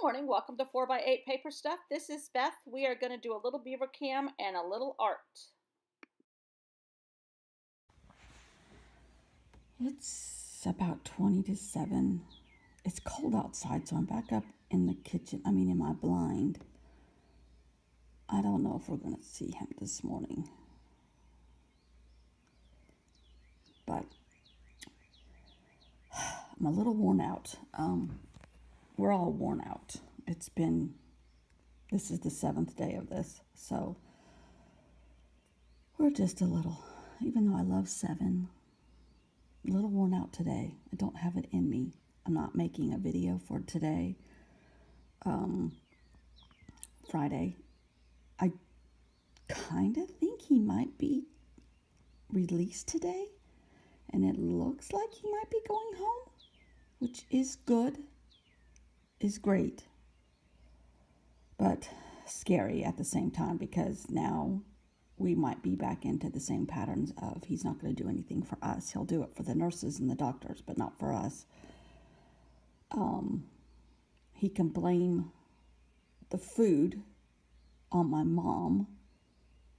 morning. Welcome to 4 by 8 Paper Stuff. This is Beth. We are going to do a little Beaver Cam and a little art. It's about 20 to 7. It's cold outside, so I'm back up in the kitchen. In my blind. I don't know if we're going to see him this morning. But I'm a little worn out. We're all worn out. This is the 7th day of this, so we're just a little, even though I love 7, a little worn out today. I don't have it in me. I'm not making a video for today, Friday. I kind of think he might be released today, and it looks like he might be going home, which is good, is great, but scary at the same time, because now we might be back into the same patterns of he's not going to do anything for us. He'll do it for the nurses and the doctors, but not for us. He can blame the food on my mom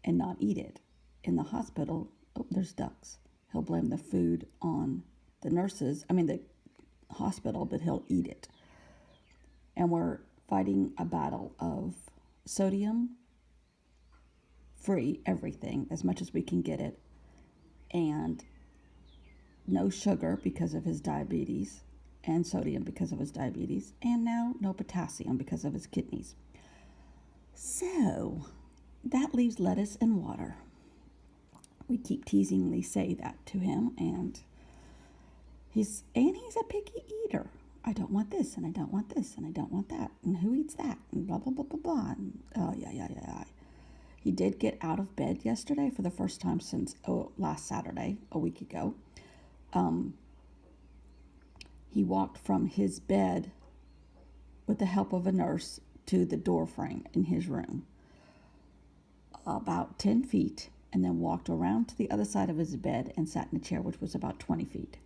and not eat it. In the hospital, oh, there's ducks. He'll blame the food on the the hospital, but he'll eat it. And we're fighting a battle of sodium free everything as much as we can get it, and no sugar because of his diabetes, and sodium because of his diabetes, and now no potassium because of his kidneys. So that leaves lettuce and water. We keep teasingly say that to him, and he's a picky eater. I don't want this, and I don't want this, and I don't want that, and who eats that, and blah blah blah blah blah. And yeah. He did get out of bed yesterday for the first time since last Saturday, a week ago. He walked from his bed with the help of a nurse to the door frame in his room, about 10 feet, and then walked around to the other side of his bed and sat in a chair, which was about 20 feet.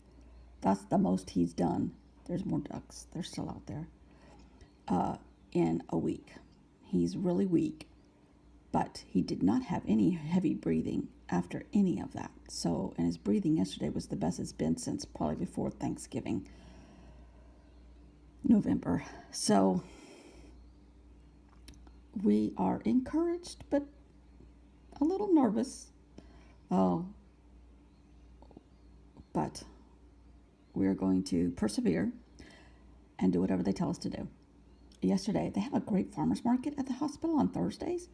That's the most he's done. There's more ducks. They're still out there. In a week. He's really weak, but he did not have any heavy breathing after any of that. So, and his breathing yesterday was the best it's been since probably before Thanksgiving, November. So we are encouraged, but a little nervous. But we're going to persevere and do whatever they tell us to do. Yesterday, they have a great farmer's market at the hospital on Thursdays.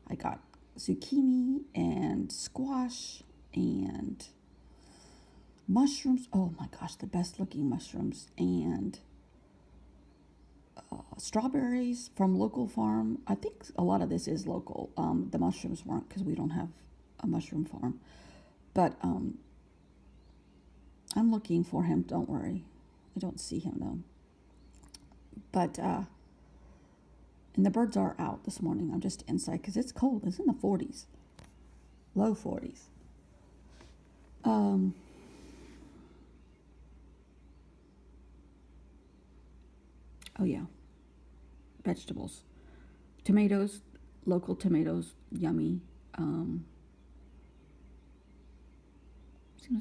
I got zucchini and squash and mushrooms. Oh my gosh, the best looking mushrooms. And strawberries from local farm. I think a lot of this is local. The mushrooms weren't, because we don't have a mushroom farm. But I'm looking for him. Don't worry. I don't see him though. But and the birds are out this morning. I'm just inside because it's cold. It's in the 40s, low 40s. Oh yeah, vegetables, tomatoes, local tomatoes, yummy. Seems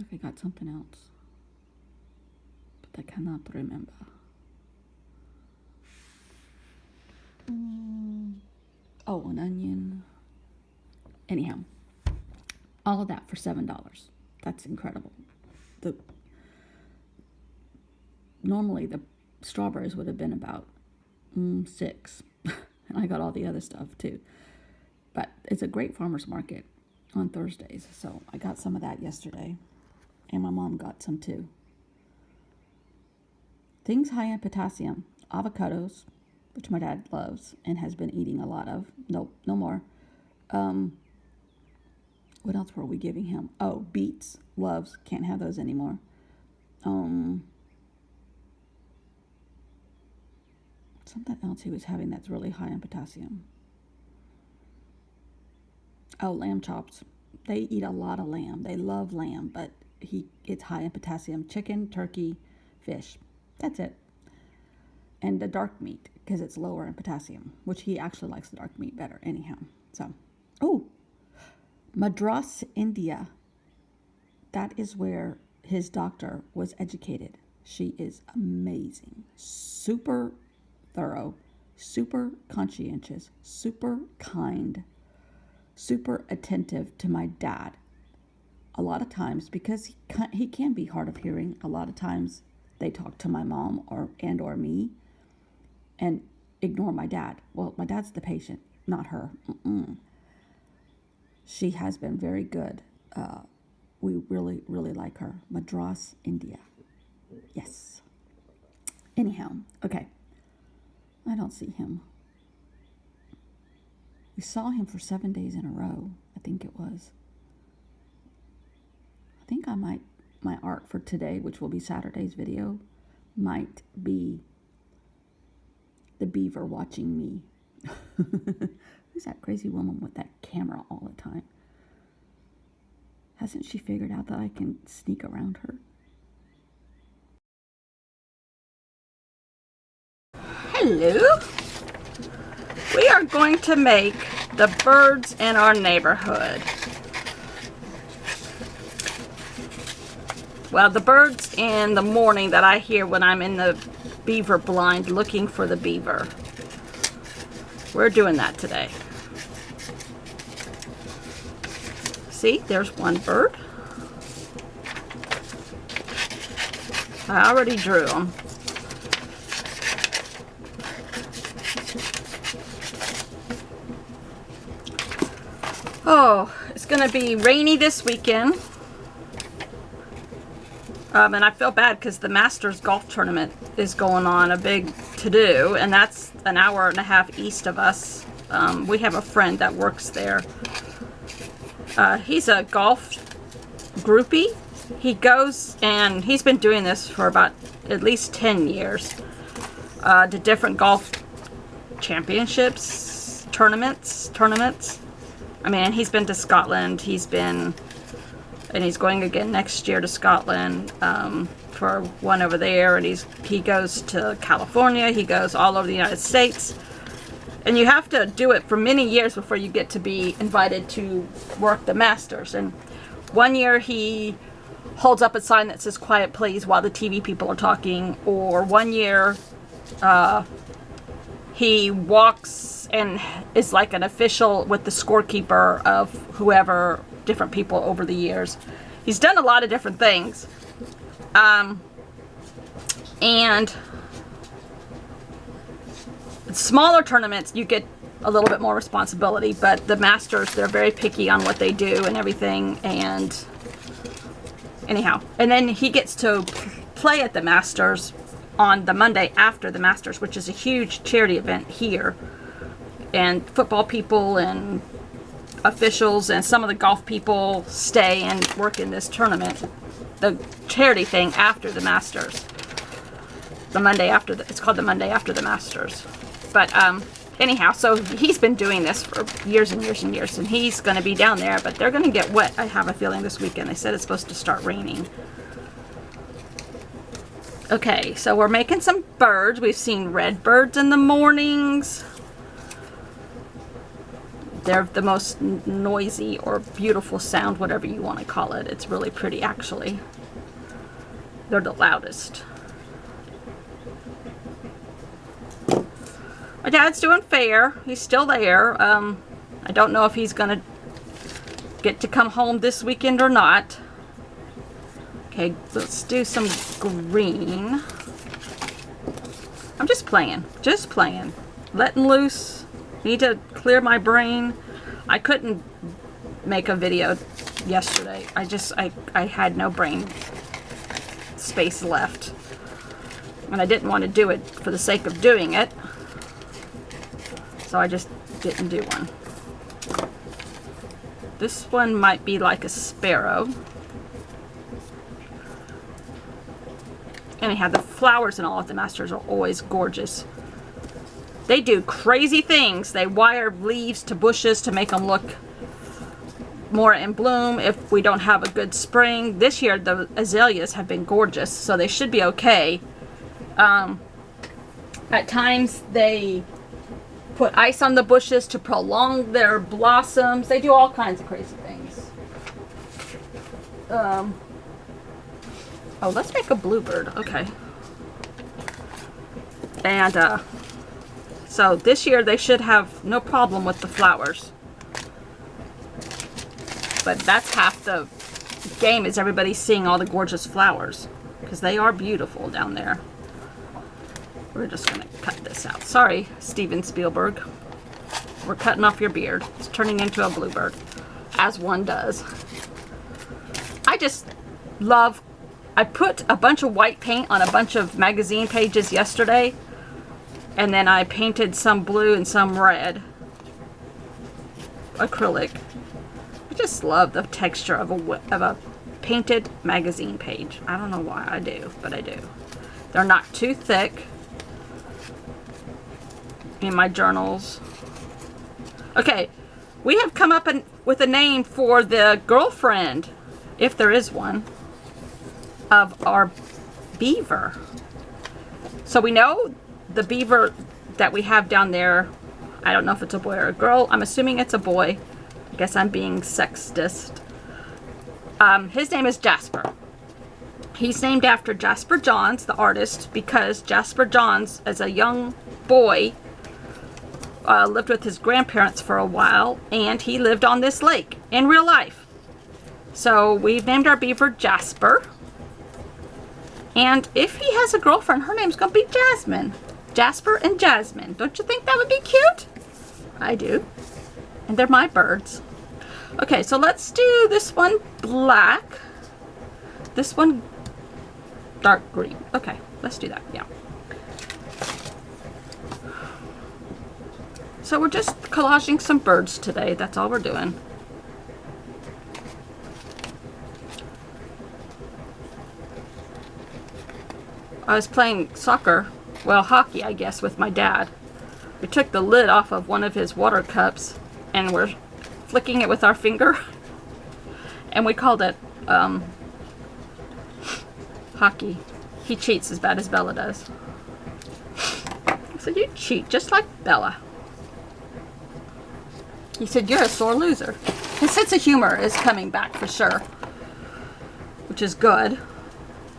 like I got something else, but I cannot remember. Oh, an onion. Anyhow, all of that for $7. That's incredible. Normally the strawberries would have been about $6, and I got all the other stuff too. But it's a great farmer's market on Thursdays, so I got some of that yesterday, and my mom got some too. Things high in potassium: avocados, which my dad loves and has been eating a lot of. Nope, no more. What else were we giving him? Oh, beets, loves, can't have those anymore. Something else he was having that's really high in potassium. Oh, lamb chops. They eat a lot of lamb. They love lamb, but it's high in potassium. Chicken, turkey, fish. That's it. And the dark meat, because it's lower in potassium, which he actually likes the dark meat better anyhow. So, oh, Madras, India. That is where his doctor was educated. She is amazing, super thorough, super conscientious, super kind, super attentive to my dad. A lot of times, because he can be hard of hearing, a lot of times they talk to my mom or me and ignore my dad. Well, my dad's the patient, not her. She has been very good. We really, really like her. Madras, India. Yes. Anyhow, okay. I don't see him. We saw him for 7 days in a row, I think it was. I think my art for today, which will be Saturday's video, might be the beaver watching me. Who's that crazy woman with that camera all the time? Hasn't she figured out that I can sneak around her? Hello. We are going to make the birds in our neighborhood. Well, the birds in the morning that I hear when I'm in the beaver blind looking for the beaver. We're doing that today. See, there's one bird. I already drew them. Oh, it's going to be rainy this weekend. And I feel bad because the Masters golf tournament is going on, a big to-do, and that's an hour and a half east of us. We have a friend that works there. He's a golf groupie. He goes, and he's been doing this for about at least 10 years, to different golf championships, tournaments. I mean, he's been to Scotland. And he's going again next year to Scotland for one over there. And he goes to California. He goes all over the United States. And you have to do it for many years before you get to be invited to work the Masters. And one year he holds up a sign that says "Quiet please" while the TV people are talking. Or one year he walks and is like an official with the scorekeeper of whoever, different people over the years. He's done a lot of different things. And smaller tournaments, you get a little bit more responsibility, but the Masters, they're very picky on what they do and everything. And anyhow, and then he gets to play at the Masters on the Monday after the Masters, which is a huge charity event here. And football people and officials and some of the golf people stay and work in this tournament, the charity thing, after the Masters. The Monday after it's called the Monday after the Masters. But anyhow, so he's been doing this for years and years and years, and he's going to be down there, but they're going to get wet, I have a feeling, this weekend. They said it's supposed to start raining. Okay, so we're making some birds. We've seen red birds in the mornings. They're the most noisy or beautiful sound, whatever you want to call it. It's really pretty, actually. They're the loudest. My dad's doing fair. He's still there. I don't know if he's going to get to come home this weekend or not. Okay, let's do some green. I'm just playing. Letting loose. Need to clear my brain. I couldn't make a video yesterday. I had no brain space left. And I didn't want to do it for the sake of doing it. So I just didn't do one. This one might be like a sparrow. Anyhow, the flowers and all at the Masters are always gorgeous. They do crazy things. They wire leaves to bushes to make them look more in bloom if we don't have a good spring. This year the azaleas have been gorgeous, so they should be okay. At times they put ice on the bushes to prolong their blossoms. They do all kinds of crazy things. Oh, let's make a bluebird. Okay. And so this year they should have no problem with the flowers. But that's half the game, is everybody seeing all the gorgeous flowers, because they are beautiful down there. We're just going to cut this out. Sorry, Steven Spielberg. We're cutting off your beard. It's turning into a bluebird, as one does. I just love... I put a bunch of white paint on a bunch of magazine pages yesterday, and then I painted some blue and some red acrylic. I just love the texture of a painted magazine page. I don't know why I do, but I do. They're not too thick in my journals. Okay, we have come up with a name for the girlfriend, if there is one, of our beaver. So we know the beaver that we have down there, I don't know if it's a boy or a girl. I'm assuming it's a boy. I guess I'm being sexist. His name is Jasper. He's named after Jasper Johns, the artist, because Jasper Johns, as a young boy, lived with his grandparents for a while, and he lived on this lake in real life. So we've named our beaver Jasper. And if he has a girlfriend, her name's going to be Jasmine. Jasper and Jasmine. Don't you think that would be cute? I do. And they're my birds. Okay, so let's do this one black. This one dark green. Okay, let's do that. Yeah. So we're just collaging some birds today. That's all we're doing. I was playing soccer, well, hockey, I guess, with my dad. We took the lid off of one of his water cups and we're flicking it with our finger. And we called it hockey. He cheats as bad as Bella does. So you cheat just like Bella. He said, you're a sore loser. His sense of humor is coming back for sure, which is good,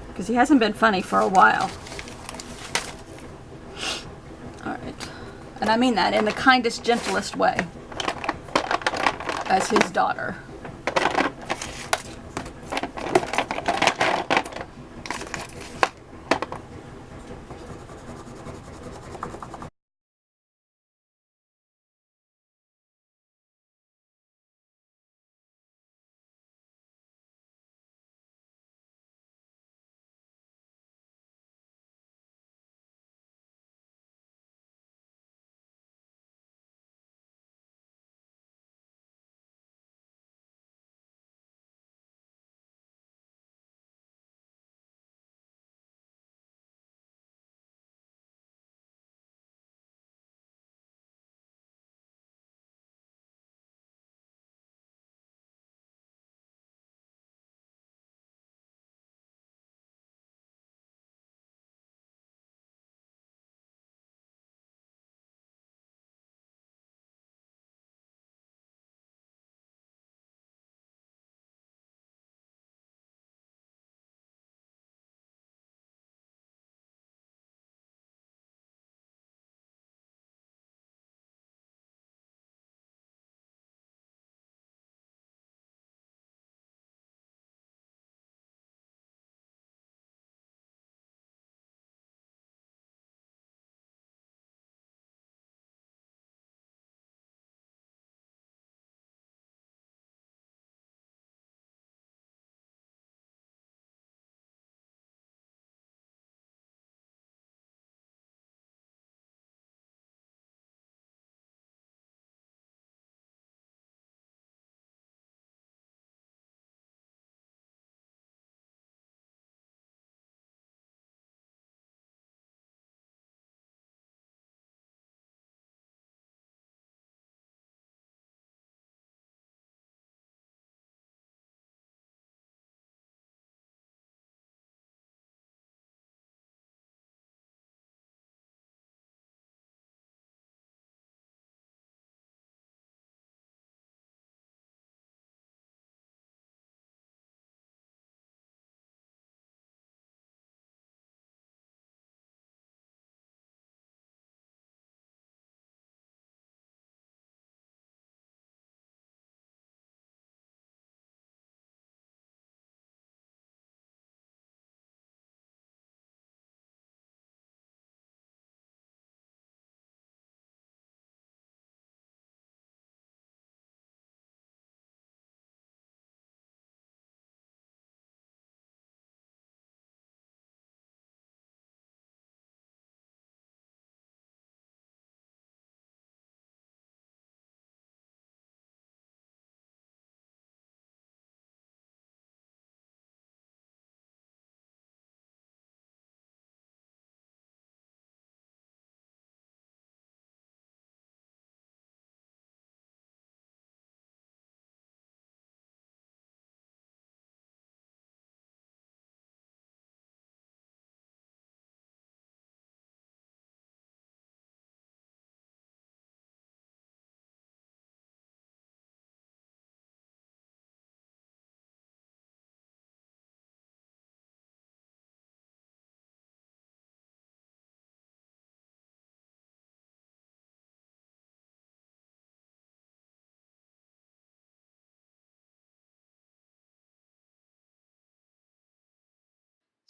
because he hasn't been funny for a while. All right. And I mean that in the kindest, gentlest way, as his daughter.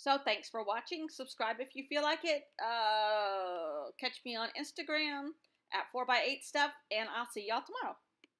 So thanks for watching. Subscribe if you feel like it. Catch me on Instagram at 4x8 Stuff, and I'll see y'all tomorrow.